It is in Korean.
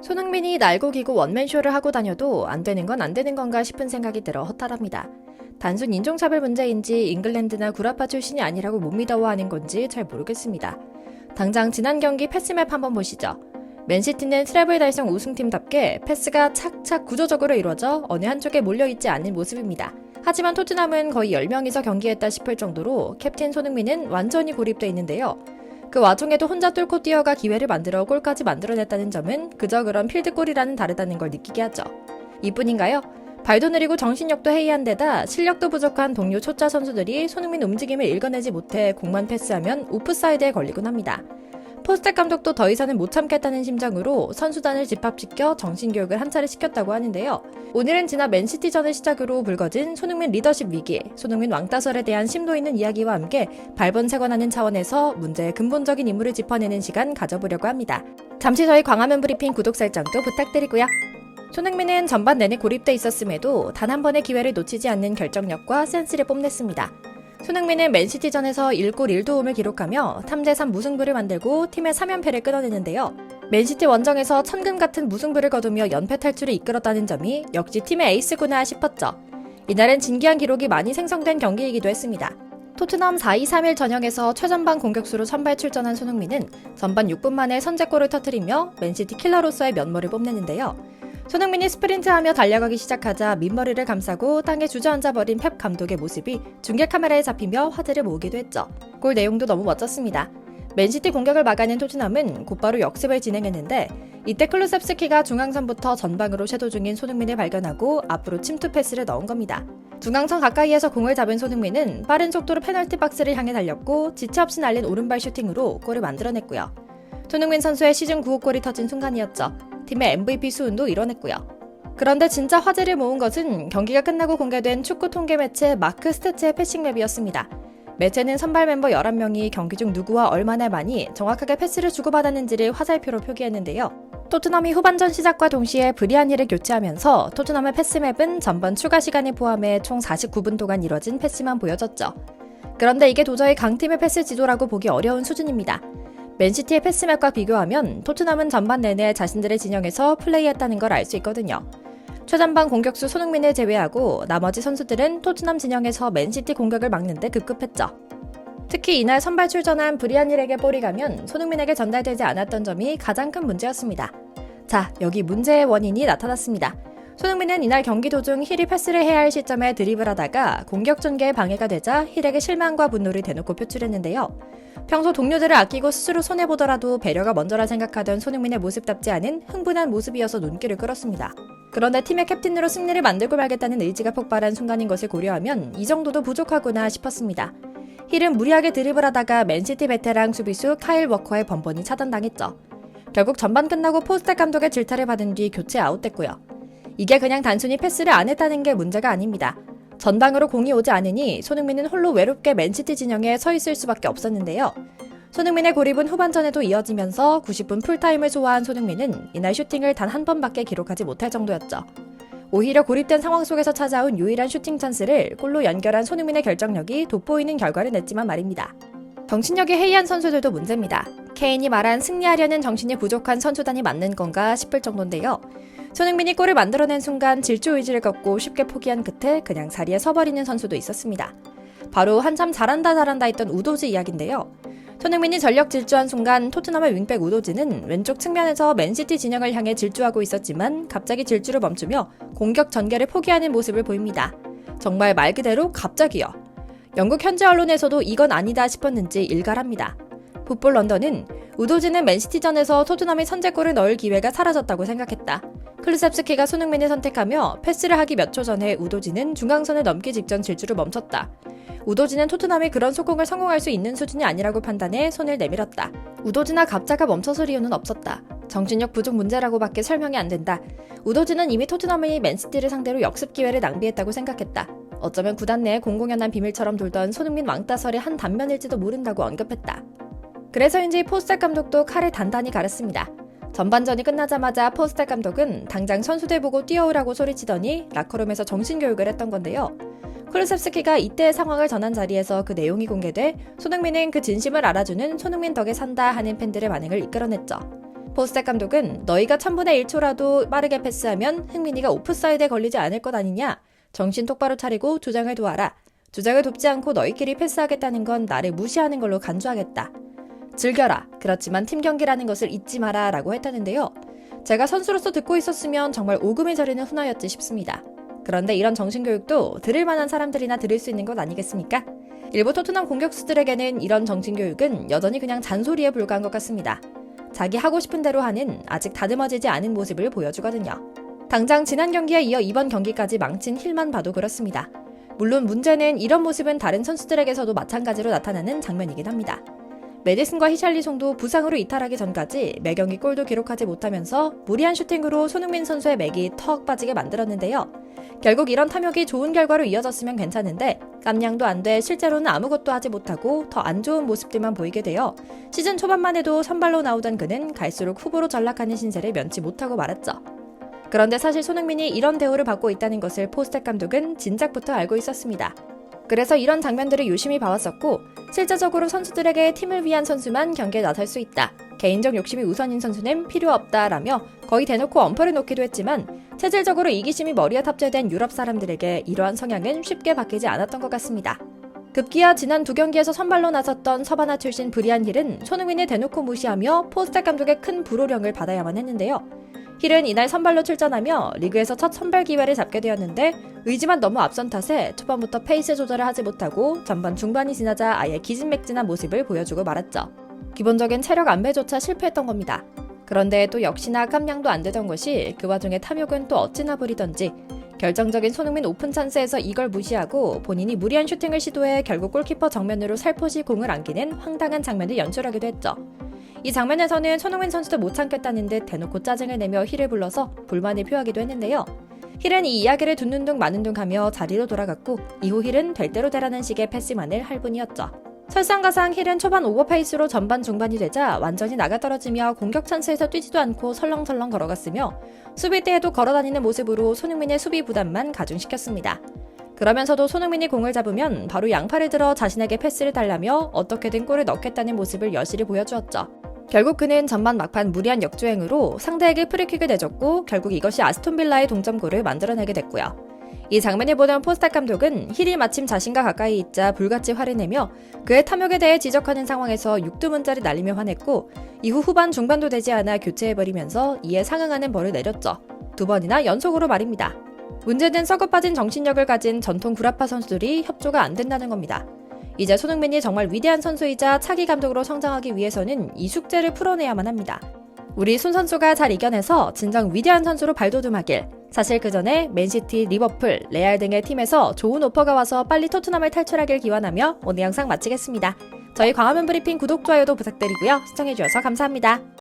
손흥민이 날고 기고 원맨쇼를 하고 다녀도 안 되는 건 안 되는 건가 싶은 생각이 들어 허탈합니다. 단순 인종차별 문제인지 잉글랜드나 구라파 출신이 아니라고 못 믿어워하는 건지 잘 모르겠습니다. 당장 지난 경기 패스맵 한번 보시죠. 맨시티는 트래블 달성 우승팀답게 패스가 착착 구조적으로 이루어져 어느 한쪽에 몰려있지 않은 모습입니다. 하지만 토트넘은 거의 10명이서 경기했다 싶을 정도로 캡틴 손흥민은 완전히 고립돼 있는데요. 그 와중에도 혼자 뚫고 뛰어가 기회를 만들어 골까지 만들어냈다는 점은 그저 그런 필드골이라는 다르다는 걸 느끼게 하죠. 이뿐인가요? 발도 느리고 정신력도 해이한 데다 실력도 부족한 동료 초짜 선수들이 손흥민 움직임을 읽어내지 못해 공만 패스하면 오프사이드에 걸리곤 합니다. 포스텍 감독도 더 이상은 못 참겠다는 심정으로 선수단을 집합시켜 정신교육을 한 차례 시켰다고 하는데요. 오늘은 지난 맨시티전을 시작으로 불거진 손흥민 리더십 위기, 손흥민 왕따설에 대한 심도 있는 이야기와 함께 발본색원하는 차원에서 문제의 근본적인 인물을 짚어내는 시간 가져보려고 합니다. 잠시 저희 광화문 브리핑 구독 설정도 부탁드리고요. 손흥민은 전반 내내 고립돼 있었음에도 단 한 번의 기회를 놓치지 않는 결정력과 센스를 뽐냈습니다. 손흥민은 맨시티전에서 1골 1도움을 기록하며 탐제3 무승부를 만들고 팀의 3연패를 끊어내는데요. 맨시티 원정에서 천금 같은 무승부를 거두며 연패 탈출을 이끌었다는 점이 역시 팀의 에이스구나 싶었죠. 이날은 진기한 기록이 많이 생성된 경기이기도 했습니다. 토트넘 4-2-3-1 전형에서 최전방 공격수로 선발 출전한 손흥민은 전반 6분 만에 선제골을 터뜨리며 맨시티 킬러로서의 면모를 뽐내는데요. 손흥민이 스프린트하며 달려가기 시작하자 밑머리를 감싸고 땅에 주저앉아버린 펩 감독의 모습이 중계 카메라에 잡히며 화제를 모으기도 했죠. 골 내용도 너무 멋졌습니다. 맨시티 공격을 막아낸 토트넘은 곧바로 역습을 진행했는데 이때 클루셉스키가 중앙선부터 전방으로 쇄도 중인 손흥민을 발견하고 앞으로 침투 패스를 넣은 겁니다. 중앙선 가까이에서 공을 잡은 손흥민은 빠른 속도로 페널티 박스를 향해 달렸고 지체 없이 날린 오른발 슈팅으로 골을 만들어냈고요. 손흥민 선수의 시즌 9호 골이 터진 순간이었죠. 팀의 MVP 수훈도 이뤄냈고요. 그런데 진짜 화제를 모은 것은 경기가 끝나고 공개된 축구 통계 매체 마크 스태츠의 패싱맵이었습니다. 매체는 선발 멤버 11명이 경기 중 누구와 얼마나 많이 정확하게 패스를 주고받았는지를 화살표로 표기했는데요. 토트넘이 후반전 시작과 동시에 브리아니를 교체하면서 토트넘의 패스맵은 전반 추가 시간을 포함해 총 49분 동안 이뤄진 패스만 보여졌죠. 그런데 이게 도저히 강팀의 패스 지도라고 보기 어려운 수준입니다. 맨시티의 패스맵과 비교하면 토트넘은 전반 내내 자신들의 진영에서 플레이했다는 걸 알 수 있거든요. 최전방 공격수 손흥민을 제외하고 나머지 선수들은 토트넘 진영에서 맨시티 공격을 막는데 급급했죠. 특히 이날 선발 출전한 브리아닐에게 볼이 가면 손흥민에게 전달되지 않았던 점이 가장 큰 문제였습니다. 자, 여기 문제의 원인이 나타났습니다. 손흥민은 이날 경기 도중 힐이 패스를 해야 할 시점에 드리블하다가 공격 전개에 방해가 되자 힐에게 실망과 분노를 대놓고 표출했는데요. 평소 동료들을 아끼고 스스로 손해보더라도 배려가 먼저라 생각하던 손흥민의 모습답지 않은 흥분한 모습이어서 눈길을 끌었습니다. 그런데 팀의 캡틴으로 승리를 만들고 말겠다는 의지가 폭발한 순간인 것을 고려하면 이 정도도 부족하구나 싶었습니다. 힐은 무리하게 드리블하다가 맨시티 베테랑 수비수 카일 워커의 번번이 차단당했죠. 결국 전반 끝나고 포스텍 감독의 질타를 받은 뒤 교체 아웃됐고요. 이게 그냥 단순히 패스를 안 했다는 게 문제가 아닙니다. 전방으로 공이 오지 않으니 손흥민은 홀로 외롭게 맨시티 진영에 서 있을 수밖에 없었는데요. 손흥민의 고립은 후반전에도 이어지면서 90분 풀타임을 소화한 손흥민은 이날 슈팅을 단 한 번밖에 기록하지 못할 정도였죠. 오히려 고립된 상황 속에서 찾아온 유일한 슈팅 찬스를 골로 연결한 손흥민의 결정력이 돋보이는 결과를 냈지만 말입니다. 정신력이 해이한 선수들도 문제입니다. 케인이 말한 승리하려는 정신이 부족한 선수단이 맞는 건가 싶을 정도인데요. 손흥민이 골을 만들어낸 순간 질주 의지를 걷고 쉽게 포기한 끝에 그냥 자리에 서버리는 선수도 있었습니다. 바로 한참 잘한다 했던 우도지 이야기인데요. 손흥민이 전력 질주한 순간 토트넘의 윙백 우도지는 왼쪽 측면에서 맨시티 진영을 향해 질주하고 있었지만 갑자기 질주를 멈추며 공격 전개를 포기하는 모습을 보입니다. 정말 말 그대로 갑자기요. 영국 현지 언론에서도 이건 아니다 싶었는지 일갈합니다. 풋볼 런던은 우도지는 맨시티전에서 토트넘이 선제골을 넣을 기회가 사라졌다고 생각했다. 클루셉스키가 손흥민을 선택하며 패스를 하기 몇 초 전에 우도지는 중앙선을 넘기 직전 질주를 멈췄다. 우도지는 토트넘이 그런 속공을 성공할 수 있는 수준이 아니라고 판단해 손을 내밀었다. 우도지나 갑자가 멈춰설 이유는 없었다. 정신력 부족 문제라고밖에 설명이 안 된다. 우도지는 이미 토트넘이 맨시티를 상대로 역습 기회를 낭비했다고 생각했다. 어쩌면 구단 내에 공공연한 비밀처럼 돌던 손흥민 왕따설의 한 단면일지도 모른다고 언급했다. 그래서인지 포스텍 감독도 칼을 단단히 가렸습니다. 전반전이 끝나자마자 포스텍 감독은 당장 선수들 보고 뛰어오라고 소리치더니 라커룸에서 정신교육을 했던 건데요. 클루셉스키가 이때의 상황을 전한 자리에서 그 내용이 공개돼 손흥민은 그 진심을 알아주는 손흥민 덕에 산다 하는 팬들의 반응을 이끌어냈죠. 포스텍 감독은 너희가 1000분의 1초라도 빠르게 패스하면 흥민이가 오프사이드에 걸리지 않을 것 아니냐? 정신 똑바로 차리고 주장을 도와라. 주장을 돕지 않고 너희끼리 패스하겠다는 건 나를 무시하는 걸로 간주하겠다. 즐겨라. 그렇지만 팀 경기라는 것을 잊지 마라 라고 했다는데요. 제가 선수로서 듣고 있었으면 정말 오금이 저리는 훈화였지 싶습니다. 그런데 이런 정신교육도 들을 만한 사람들이나 들을 수 있는 것 아니겠습니까? 일부 토트넘 공격수들에게는 이런 정신교육은 여전히 그냥 잔소리에 불과한 것 같습니다. 자기 하고 싶은 대로 하는 아직 다듬어지지 않은 모습을 보여주거든요. 당장 지난 경기에 이어 이번 경기까지 망친 힐만 봐도 그렇습니다. 물론 문제는 이런 모습은 다른 선수들에게서도 마찬가지로 나타나는 장면이긴 합니다. 메디슨과 히샬리송도 부상으로 이탈하기 전까지 매경기 골도 기록하지 못하면서 무리한 슈팅으로 손흥민 선수의 맥이 턱 빠지게 만들었는데요. 결국 이런 탐욕이 좋은 결과로 이어졌으면 괜찮은데 깜냥도 안 돼 실제로는 아무것도 하지 못하고 더 안 좋은 모습들만 보이게 되어 시즌 초반만 해도 선발로 나오던 그는 갈수록 후보로 전락하는 신세를 면치 못하고 말았죠. 그런데 사실 손흥민이 이런 대우를 받고 있다는 것을 포스텍 감독은 진작부터 알고 있었습니다. 그래서 이런 장면들을 유심히 봐왔었고 실제적으로 선수들에게 팀을 위한 선수만 경기에 나설 수 있다. 개인적 욕심이 우선인 선수는 필요 없다라며 거의 대놓고 엄포를 놓기도 했지만 체질적으로 이기심이 머리에 탑재된 유럽 사람들에게 이러한 성향은 쉽게 바뀌지 않았던 것 같습니다. 급기야 지난 2경기에서 선발로 나섰던 서바나 출신 브리안 힐은 손흥민을 대놓고 무시하며 포스텍 감독의 큰 불호령을 받아야만 했는데요. 힐은 이날 선발로 출전하며 리그에서 첫 선발 기회를 잡게 되었는데 의지만 너무 앞선 탓에 초반부터 페이스 조절을 하지 못하고 전반 중반이 지나자 아예 기진맥진한 모습을 보여주고 말았죠. 기본적인 체력 안배조차 실패했던 겁니다. 그런데 또 역시나 깜냥도 안 되던 것이 그 와중에 탐욕은 또 어찌나 부리던지 결정적인 손흥민 오픈 찬스에서 이걸 무시하고 본인이 무리한 슈팅을 시도해 결국 골키퍼 정면으로 살포시 공을 안기는 황당한 장면을 연출하기도 했죠. 이 장면에서는 손흥민 선수도 못 참겠다는 듯 대놓고 짜증을 내며 힐을 불러서 불만을 표하기도 했는데요. 힐은 이 이야기를 듣는 둥 마는 둥 하며 자리로 돌아갔고 이후 힐은 될 대로 되라는 식의 패싱만을 할 뿐이었죠. 설상가상 힐은 초반 오버페이스로 전반 중반이 되자 완전히 나가떨어지며 공격 찬스에서 뛰지도 않고 설렁설렁 걸어갔으며 수비 때에도 걸어다니는 모습으로 손흥민의 수비 부담만 가중시켰습니다. 그러면서도 손흥민이 공을 잡으면 바로 양팔을 들어 자신에게 패스를 달라며 어떻게든 골을 넣겠다는 모습을 여실히 보여주었죠. 결국 그는 전반 막판 무리한 역주행으로 상대에게 프리킥을 내줬고 결국 이것이 아스톤빌라의 동점골을 만들어내게 됐고요. 이 장면을 보던 포스텍 감독은 힐이 마침 자신과 가까이 있자 불같이 화를 내며 그의 탐욕에 대해 지적하는 상황에서 육두문자를 날리며 화냈고 이후 후반 중반도 되지 않아 교체해버리면서 이에 상응하는 벌을 내렸죠. 2번이나 연속으로 말입니다. 문제는 썩어 빠진 정신력을 가진 전통 구라파 선수들이 협조가 안 된다는 겁니다. 이제 손흥민이 정말 위대한 선수이자 차기 감독으로 성장하기 위해서는 이 숙제를 풀어내야만 합니다. 우리 손 선수가 잘 이겨내서 진정 위대한 선수로 발돋움하길. 사실 그 전에 맨시티, 리버풀, 레알 등의 팀에서 좋은 오퍼가 와서 빨리 토트넘을 탈출하길 기원하며 오늘 영상 마치겠습니다. 저희 광화문 브리핑 구독, 좋아요도 부탁드리고요. 시청해주셔서 감사합니다.